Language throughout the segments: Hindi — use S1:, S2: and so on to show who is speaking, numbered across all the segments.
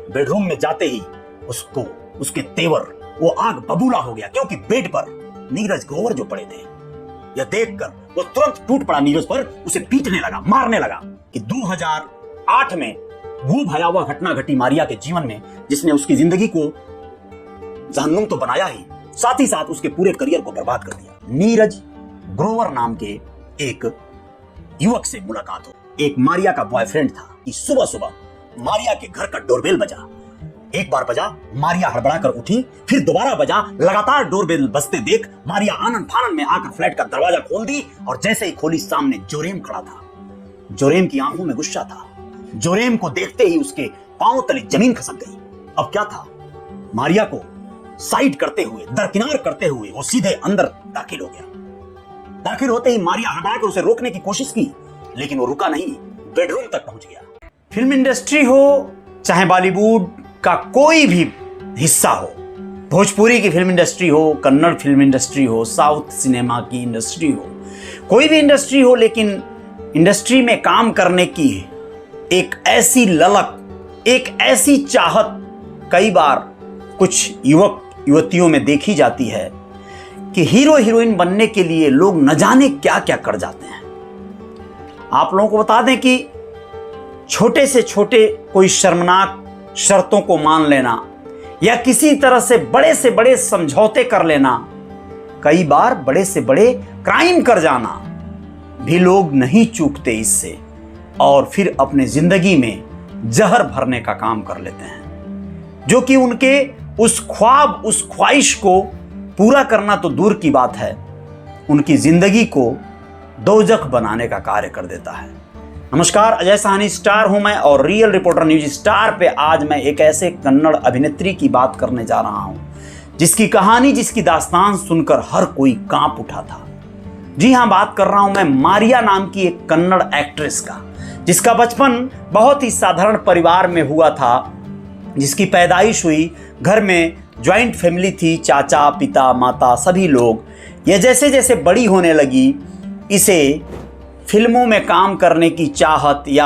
S1: बेडरूम में जाते ही उसको उसके तेवर वो आग बबूला हो गया, क्योंकि बेड पर नीरज ग्रोवर जो पड़े थे। यह देखकर वो तुरंत टूट पड़ा नीरज पर, उसे पीटने लगा, मारने लगा कि 2008 में वो भयावह घटना घटी मारिया के जीवन में, जिसने उसकी जिंदगी को जहन्नुम तो बनाया ही, साथ ही साथ उसके पूरे करियर को बर्बाद कर दिया। नीरज ग्रोवर नाम के एक युवक से मुलाकात हो। एक मारिया का बॉयफ्रेंड था कि सुबह सुबह मारिया के घर का डोरबेल बजा। एक बार बजा, मारिया हड़बड़ा कर उठी, फिर दोबारा बजा। लगातार डोरबेल बजते देख मारिया आनन फानन में आकर फ्लैट का दरवाजा खोल दी, और जैसे ही खोली सामने जोरेम खड़ा था। जोरेम की आंखों में गुस्सा था। जोरेम को देखते ही उसके पांव तले जमीन खसक गई। अब क्या था, मारिया को साइड करते हुए, दरकिनार करते हुए वो सीधे अंदर दाखिल हो गया। दाखिल होते ही मारिया हड़बड़ा कर उसे रोकने की कोशिश की, लेकिन वो रुका नहीं, बेडरूम तक पहुंच गया। फिल्म इंडस्ट्री हो चाहे बॉलीवुड का कोई भी हिस्सा हो, भोजपुरी की फिल्म इंडस्ट्री हो, कन्नड़ फिल्म इंडस्ट्री हो, साउथ सिनेमा की इंडस्ट्री हो, कोई भी इंडस्ट्री हो, लेकिन इंडस्ट्री में काम करने की एक ऐसी ललक, एक ऐसी चाहत कई बार कुछ युवक युवतियों में देखी जाती है कि हीरो हीरोइन बनने के लिए लोग न जाने क्या क्या कर जाते हैं। आप लोगों को बता दें कि छोटे से छोटे कोई शर्मनाक शर्तों को मान लेना या किसी तरह से बड़े समझौते कर लेना, कई बार बड़े से बड़े क्राइम कर जाना भी लोग नहीं चूकते इससे, और फिर अपने जिंदगी में जहर भरने का काम कर लेते हैं, जो कि उनके उस ख्वाब, उस ख्वाहिश को पूरा करना तो दूर की बात है, उनकी जिंदगी को दोजख बनाने का कार्य कर देता है। नमस्कार, अजय साहनी स्टार हूं मैं, और रियल रिपोर्टर न्यूज स्टार पे आज मैं एक ऐसे कन्नड़ अभिनेत्री की बात करने जा रहा हूं जिसकी कहानी, जिसकी दास्तान सुनकर हर कोई कांप उठा था। जी हां, बात कर रहा हूं मैं मारिया नाम की एक कन्नड़ एक्ट्रेस का, जिसका बचपन बहुत ही साधारण परिवार में हुआ था, जिसकी पैदाइश हुई घर में ज्वाइंट फैमिली थी, चाचा, पिता, माता, सभी लोग। यह जैसे जैसे बड़ी होने लगी, इसे फिल्मों में काम करने की चाहत या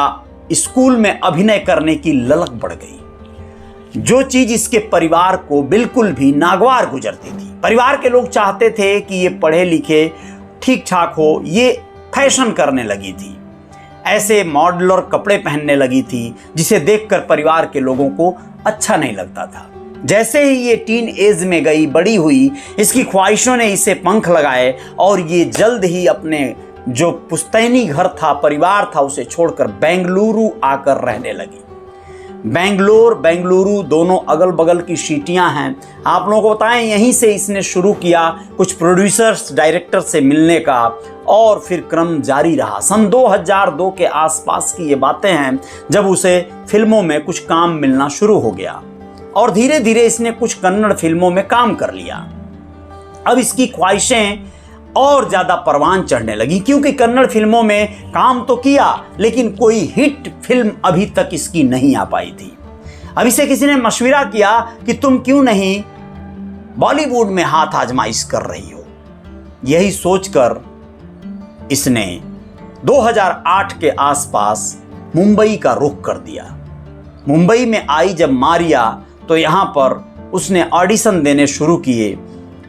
S1: स्कूल में अभिनय करने की ललक बढ़ गई, जो चीज इसके परिवार को बिल्कुल भी नागवार गुजरती थी। परिवार के लोग चाहते थे कि ये पढ़े लिखे, ठीक ठाक हो, ये फैशन करने लगी थी, ऐसे मॉडलर कपड़े पहनने लगी थी, जिसे देखकर परिवार के लोगों को अच्छा नहीं लगता था। जैसे ही ये टीन एज में गई, बड़ी हुई, इसकी ख्वाहिशों ने इसे पंख लगाए, और ये जल्द ही अपने जो पुश्तैनी घर था, परिवार था, उसे छोड़कर बेंगलुरु आकर रहने लगी। बेंगलुरु दोनों अगल बगल की सिटियां हैं। आप लोगों को बताएं, यहीं से इसने शुरू किया कुछ प्रोड्यूसर्स, डायरेक्टर से मिलने का, और फिर क्रम जारी रहा। सन 2002 के आसपास की ये बातें हैं, जब उसे फिल्मों में कुछ काम मिलना शुरू हो गया, और धीरे धीरे इसने कुछ कन्नड़ फिल्मों में काम कर लिया। अब इसकी ख्वाहिशें और ज्यादा परवान चढ़ने लगी, क्योंकि कन्नड़ फिल्मों में काम तो किया, लेकिन कोई हिट फिल्म अभी तक इसकी नहीं आ पाई थी। अब इसे किसी ने मशविरा किया कि तुम क्यों नहीं बॉलीवुड में हाथ आजमाइश कर रही हो। यही सोचकर इसने 2008 के आसपास मुंबई का रुख कर दिया। मुंबई में आई जब मारिया, तो यहां पर उसने ऑडिशन देने शुरू किए।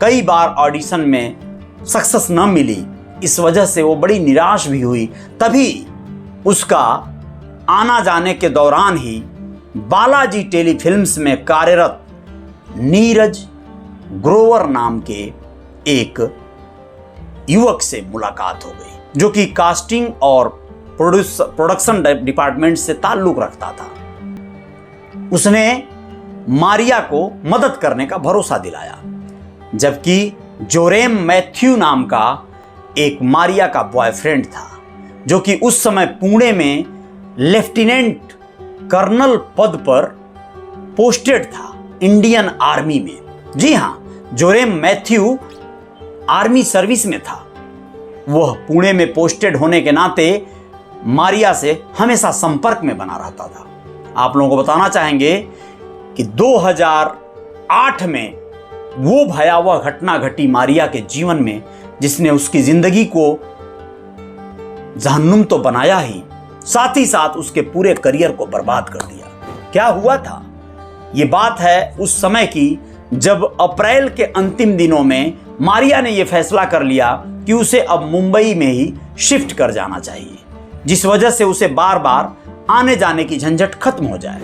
S1: कई बार ऑडिशन में सक्सेस न मिली, इस वजह से वो बड़ी निराश भी हुई। तभी उसका आना जाने के दौरान ही बालाजी टेलीफिल्म्स में कार्यरत नीरज ग्रोवर नाम के एक युवक से मुलाकात हो गई, जो कि कास्टिंग और प्रोडक्शन डिपार्टमेंट से ताल्लुक रखता था। उसने मारिया को मदद करने का भरोसा दिलाया, जबकि जोरेम मैथ्यू नाम का एक मारिया का बॉयफ्रेंड था, जो कि उस समय पुणे में लेफ्टिनेंट कर्नल पद पर पोस्टेड था, इंडियन आर्मी में। जी हां, जोरेम मैथ्यू आर्मी सर्विस में था। वह पुणे में पोस्टेड होने के नाते मारिया से हमेशा संपर्क में बना रहता था। आप लोगों को बताना चाहेंगे कि 2008 में वो भयावह घटना घटी मारिया के जीवन में, जिसने उसकी जिंदगी को जहन्नुम तो बनाया ही, साथ ही साथ उसके पूरे करियर को बर्बाद कर दिया। क्या हुआ था ये बात है उस समय की जब अप्रैल के अंतिम दिनों में मारिया ने यह फैसला कर लिया कि उसे अब मुंबई में ही शिफ्ट कर जाना चाहिए, जिस वजह से उसे बार बार आने जाने की झंझट खत्म हो जाए।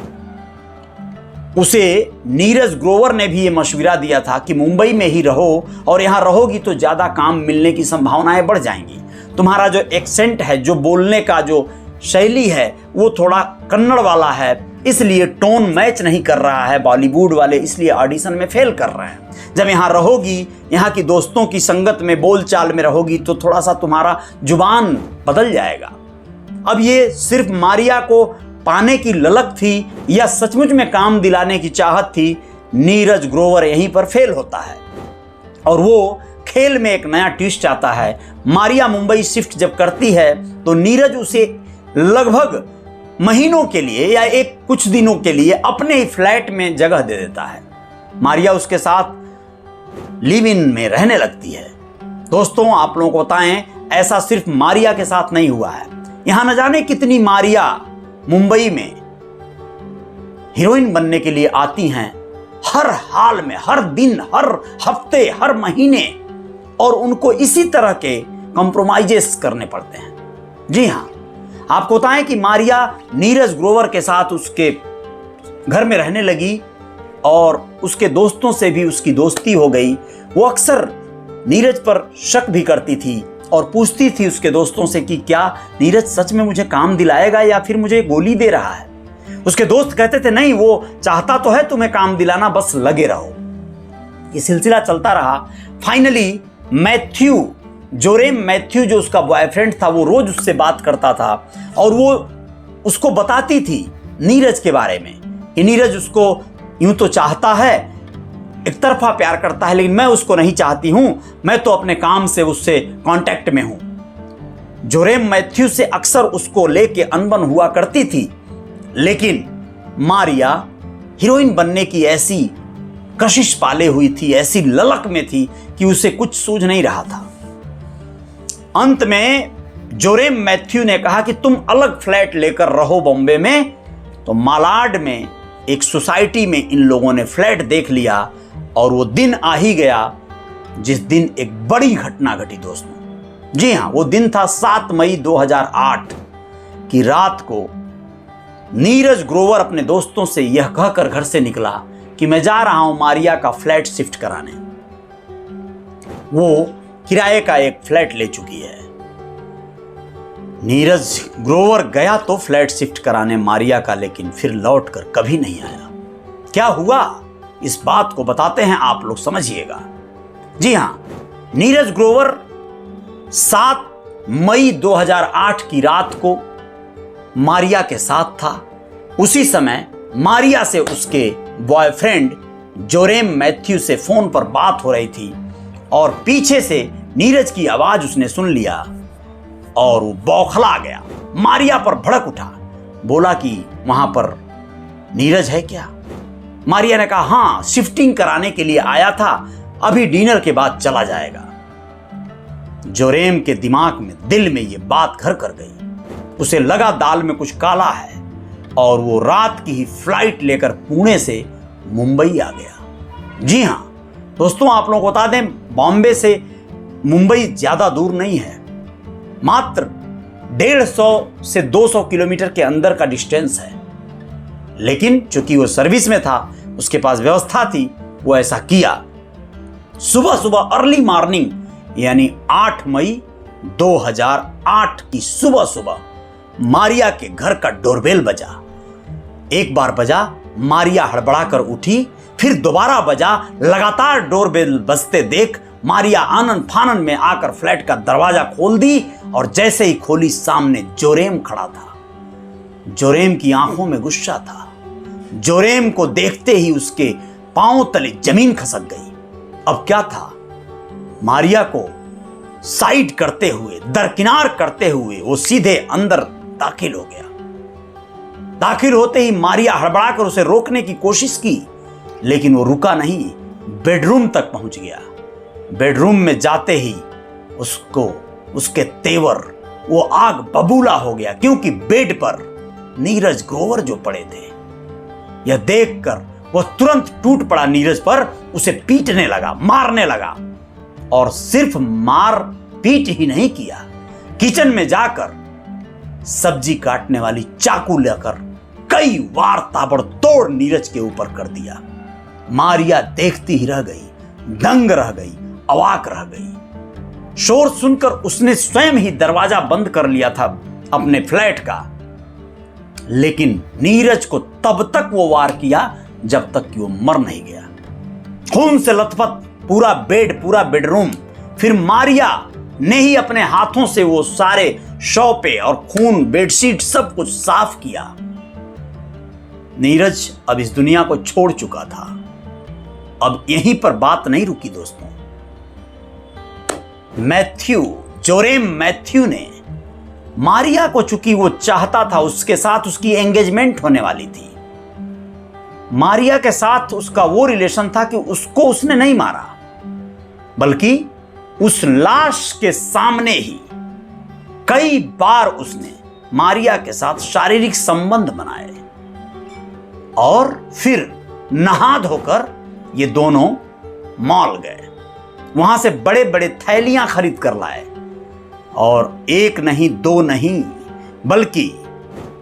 S1: उसे नीरज ग्रोवर ने भी यह मशविरा दिया था कि मुंबई में ही रहो और यहां रहोगी तो ज्यादा काम मिलने की संभावनाएं बढ़ जाएंगी। तुम्हारा जो एक्सेंट है, जो बोलने का जो शैली है, वो थोड़ा कन्नड़ वाला है, इसलिए टोन मैच नहीं कर रहा है बॉलीवुड वाले, इसलिए ऑडिशन में फेल कर रहे हैं। जब यहाँ रहोगी, यहाँ की दोस्तों की संगत में, बोलचाल में रहोगी तो थोड़ा सा तुम्हारा जुबान बदल जाएगा। अब ये सिर्फ मारिया को पाने की ललक थी या सचमुच में काम दिलाने की चाहत थी, नीरज ग्रोवर यहीं पर फेल होता है। और वो खेल में एक नया ट्विस्ट आता है। मारिया मुंबई शिफ्ट जब करती है तो नीरज उसे लगभग महीनों के लिए या एक कुछ दिनों के लिए अपने ही फ्लैट में जगह दे देता है। मारिया उसके साथ लिव इन में रहने लगती है। दोस्तों, आप लोगों को बताएं, ऐसा सिर्फ मारिया के साथ नहीं हुआ है। यहां न जाने कितनी मारिया मुंबई में हीरोइन बनने के लिए आती हैं, हर हाल में, हर दिन, हर हफ्ते, हर महीने, और उनको इसी तरह के कॉम्प्रोमाइजेस करने पड़ते हैं। जी हां, आपको बताएं कि मारिया नीरज ग्रोवर के साथ उसके घर में रहने लगी और उसके दोस्तों से भी उसकी दोस्ती हो गई। वो अक्सर नीरज पर शक भी करती थी और पूछती थी उसके दोस्तों से कि क्या नीरज सच में मुझे काम दिलाएगा या फिर मुझे गोली दे रहा है। उसके दोस्त कहते थे नहीं, वो चाहता तो है तुम्हें काम दिलाना, बस लगे रहो। ये सिलसिला चलता रहा। फाइनली मैथ्यू, जोरेम मैथ्यू जो उसका बॉयफ्रेंड था, वो रोज उससे बात करता था और वो उसको बताती थी नीरज के बारे में कि नीरज उसको यूं तो चाहता है, एक तरफा प्यार करता है, लेकिन मैं उसको नहीं चाहती हूं, मैं तो अपने काम से उससे कांटेक्ट में हूं। जोरेम मैथ्यू से अक्सर उसको लेके अनबन हुआ करती थी, लेकिन मारिया हीरोइन बनने की ऐसी कशिश पाले हुई थी, ऐसी ललक में थी कि उसे कुछ सूझ नहीं रहा था। अंत में जोरेम मैथ्यू ने कहा कि तुम अलग फ्लैट लेकर रहो बॉम्बे में। तो मालाड में एक सोसाइटी में इन लोगों ने फ्लैट देख लिया और वो दिन आ ही गया जिस दिन एक बड़ी घटना घटी दोस्तों। जी हां, वो दिन था 7 मई 2008 की रात को। नीरज ग्रोवर अपने दोस्तों से यह कहकर घर से निकला कि मैं जा रहा हूं मारिया का फ्लैट शिफ्ट कराने। वो किराए का एक फ्लैट ले चुकी है। नीरज ग्रोवर गया तो फ्लैट शिफ्ट कराने मारिया का, लेकिन फिर लौटकर कभी नहीं आया। क्या हुआ, इस बात को बताते हैं, आप लोग समझिएगा। जी हां, नीरज ग्रोवर 7 मई 2008 की रात को मारिया के साथ था। उसी समय मारिया से उसके बॉयफ्रेंड जोरेम मैथ्यू से फोन पर बात हो रही थी और पीछे से नीरज की आवाज उसने सुन लिया और वो बौखला गया, मारिया पर भड़क उठा, बोला कि वहां पर नीरज है क्या। मारिया ने कहा हां, शिफ्टिंग कराने के लिए आया था, अभी डिनर के बाद चला जाएगा। जोरेम के दिमाग में, दिल में ये बात घर कर गई। उसे लगा दाल में कुछ काला है और वो रात की ही फ्लाइट लेकर पुणे से मुंबई आ गया। जी हां दोस्तों, आप लोगों को बता दें, बॉम्बे से मुंबई ज्यादा दूर नहीं है, मात्र 150 से 200 किलोमीटर के अंदर का डिस्टेंस है। लेकिन चूंकि वो सर्विस में था, उसके पास व्यवस्था थी, वो ऐसा किया। सुबह सुबह अर्ली मॉर्निंग यानी 8 मई 2008 की सुबह सुबह मारिया के घर का डोरबेल बजा। एक बार बजा, मारिया हड़बड़ाकर उठी, फिर दोबारा बजा। लगातार डोरबेल बजते देख मारिया आनन फानन में आकर फ्लैट का दरवाजा खोल दी और जैसे ही खोली, सामने जोरेम खड़ा था। जोरेम की आंखों में गुस्सा था। जोरेम को देखते ही उसके पांव तले जमीन खसक गई। अब क्या था, मारिया को साइड करते हुए, दरकिनार करते हुए वो सीधे अंदर दाखिल हो गया। दाखिल होते ही मारिया हड़बड़ाकर उसे रोकने की कोशिश की, लेकिन वो रुका नहीं, बेडरूम तक पहुंच गया। बेडरूम में जाते ही उसको, उसके तेवर, वो आग बबूला हो गया, क्योंकि बेड पर नीरज ग्रोवर जो पड़े थे। यह देखकर वह तुरंत टूट पड़ा नीरज पर, उसे पीटने लगा, मारने लगा। और सिर्फ मार पीट ही नहीं किया, किचन में जाकर सब्जी काटने वाली चाकू लेकर कई वार ताबड़तोड़ नीरज के ऊपर कर दिया। मारिया देखती ही रह गई, दंग रह गई, अवाक रह गई। शोर सुनकर उसने स्वयं ही दरवाजा बंद कर लिया था अपने फ्लैट का, लेकिन नीरज को तब तक वो वार किया जब तक कि वो मर नहीं गया। खून से लथपथ पूरा बेड, पूरा बेडरूम, फिर मारिया ने ही अपने हाथों से वो सारे शौपे और खून, बेडशीट सब कुछ साफ किया। नीरज अब इस दुनिया को छोड़ चुका था। अब यहीं पर बात नहीं रुकी दोस्तों। जोरेम मैथ्यू ने मारिया को, चूंकि वो चाहता था, उसके साथ उसकी एंगेजमेंट होने वाली थी। मारिया के साथ उसका वो रिलेशन था कि उसको उसने नहीं मारा, बल्कि उस लाश के सामने ही कई बार उसने मारिया के साथ शारीरिक संबंध बनाए और फिर नहा धोकर ये दोनों मॉल गए। वहां से बड़े बड़े थैलियां खरीद कर लाए और एक नहीं, दो नहीं, बल्कि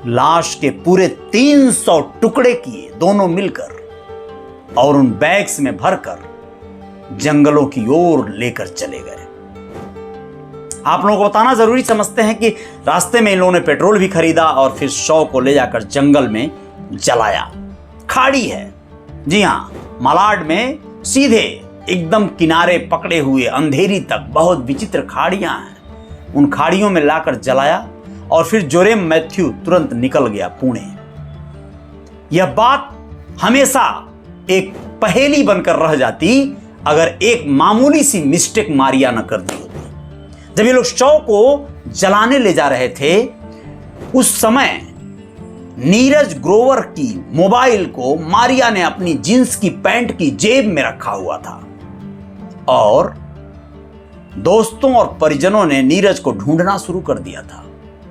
S1: लाश के पूरे 300 टुकड़े किए दोनों मिलकर और उन बैग्स में भरकर जंगलों की ओर लेकर चले गए। आप लोगों को बताना जरूरी समझते हैं कि रास्ते में इन लोगों ने पेट्रोल भी खरीदा और फिर शव को ले जाकर जंगल में जलाया। खाड़ी है, जी हां, मलाड में सीधे एकदम किनारे पकड़े हुए अंधेरी तक बहुत विचित्र खाड़ियां हैं। उन खाड़ियों में लाकर जलाया और फिर जोरेम मैथ्यू तुरंत निकल गया पुणे। यह बात हमेशा एक पहेली बनकर रह जाती अगर एक मामूली सी मिस्टेक मारिया न कर दी होती। जब ये लोग शव को जलाने ले जा रहे थे, उस समय नीरज ग्रोवर की मोबाइल को मारिया ने अपनी जींस की पैंट की जेब में रखा हुआ था और दोस्तों और परिजनों ने नीरज को ढूंढना शुरू कर दिया था।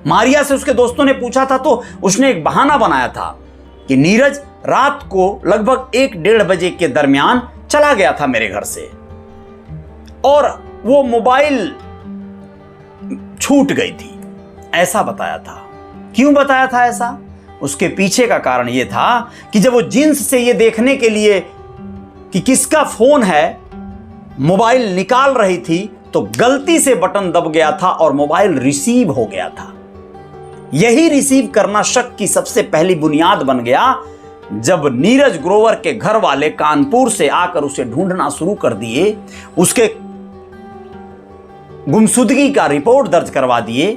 S1: मारिया से उसके दोस्तों ने पूछा था तो उसने एक बहाना बनाया था कि नीरज रात को लगभग 1-1:30 बजे के दरमियान चला गया था मेरे घर से और वो मोबाइल छूट गई थी, ऐसा बताया था। क्यों बताया था ऐसा? उसके पीछे का कारण यह था कि जब वो जींस से ये देखने के लिए कि किसका फोन है मोबाइल निकाल रही थी तो गलती से बटन दब गया था और मोबाइल रिसीव हो गया था। यही रिसीव करना शक की सबसे पहली बुनियाद बन गया जब नीरज ग्रोवर के घर वाले कानपुर से आकर उसे ढूंढना शुरू कर दिए, उसके गुमशुदगी का रिपोर्ट दर्ज करवा दिए,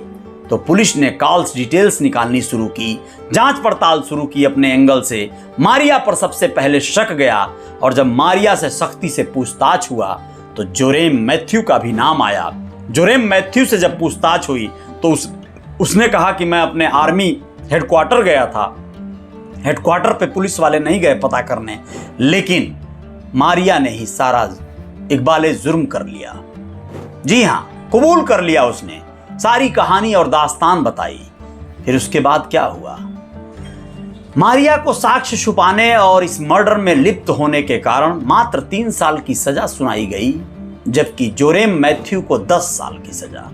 S1: तो पुलिस ने कॉल्स डिटेल्स निकालनी शुरू की, जांच पड़ताल शुरू की अपने एंगल से। मारिया पर सबसे पहले शक गया और जब मारिया से सख्ती से पूछताछ हुआ तो जोरेम मैथ्यू का भी नाम आया। जोरेम मैथ्यू से जब पूछताछ हुई तो उसने कहा कि मैं अपने आर्मी हेडक्वार्टर गया था। हेडक्वार्टर पे पुलिस वाले नहीं गए पता करने, लेकिन मारिया ने ही सारा इकबाले जुर्म कर लिया। जी हां, कबूल कर लिया उसने, सारी कहानी और दास्तान बताई। फिर उसके बाद क्या हुआ? मारिया को साक्ष्य छुपाने और इस मर्डर में लिप्त होने के कारण मात्र 3 साल की सजा सुनाई गई, जबकि जोरेम मैथ्यू को 10 साल की सजा।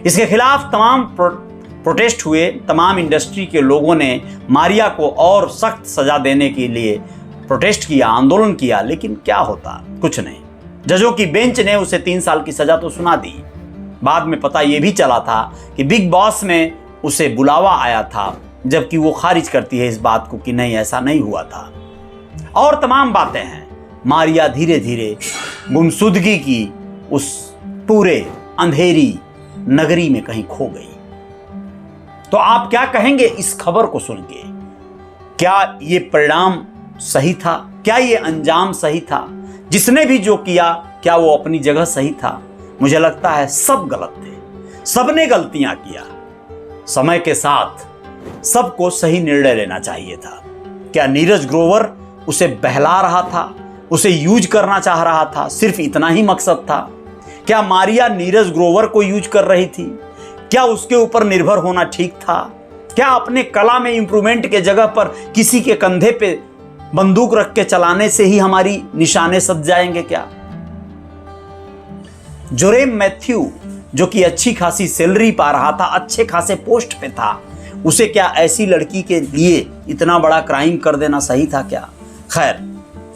S1: इसके खिलाफ तमाम प्रोटेस्ट हुए, तमाम इंडस्ट्री के लोगों ने मारिया को और सख्त सजा देने के लिए प्रोटेस्ट किया, आंदोलन किया, लेकिन क्या होता? कुछ नहीं। जजों की बेंच ने उसे 3 साल की सजा तो सुना दी। बाद में पता यह भी चला था कि बिग बॉस में उसे बुलावा आया था, जबकि वो खारिज करती है इस बात को कि नहीं, ऐसा नहीं हुआ था। और तमाम बातें हैं। मारिया धीरे धीरे गुमशुदगी की उस पूरे अंधेरी नगरी में कहीं खो गई। तो आप क्या कहेंगे इस खबर को सुन के? क्या ये परिणाम सही था? क्या ये अंजाम सही था? जिसने भी जो किया, क्या वो अपनी जगह सही था? मुझे लगता है सब गलत थे, सबने गलतियां किया। समय के साथ सबको सही निर्णय लेना चाहिए था। क्या नीरज ग्रोवर उसे बहला रहा था, उसे यूज करना चाह रहा था? सिर्फ इतना ही मकसद था? क्या मारिया नीरज ग्रोवर को यूज कर रही थी? क्या उसके ऊपर निर्भर होना ठीक था? क्या अपने कला में इंप्रूवमेंट के जगह पर किसी के कंधे पे बंदूक रख के चलाने से ही हमारी निशाने सज जाएंगे क्या? जोरेम मैथ्यू जो कि अच्छी खासी सैलरी पा रहा था, अच्छे खासे पोस्ट पे था, उसे क्या ऐसी लड़की के लिए इतना बड़ा क्राइम कर देना सही था क्या? खैर,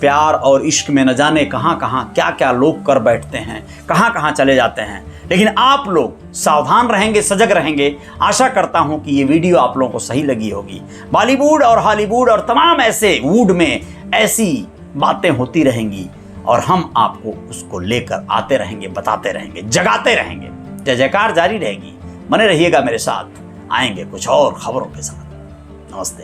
S1: प्यार और इश्क में न जाने कहां कहां क्या क्या लोग कर बैठते हैं, कहां कहां चले जाते हैं। लेकिन आप लोग सावधान रहेंगे, सजग रहेंगे। आशा करता हूं कि ये वीडियो आप लोगों को सही लगी होगी। बॉलीवुड और हॉलीवुड और तमाम ऐसे वुड में ऐसी बातें होती रहेंगी और हम आपको उसको लेकर आते रहेंगे, बताते रहेंगे, जगाते रहेंगे। जय जयकार जारी रहेगी। बने रहिएगा मेरे साथ, आएंगे कुछ और खबरों के साथ। नमस्ते।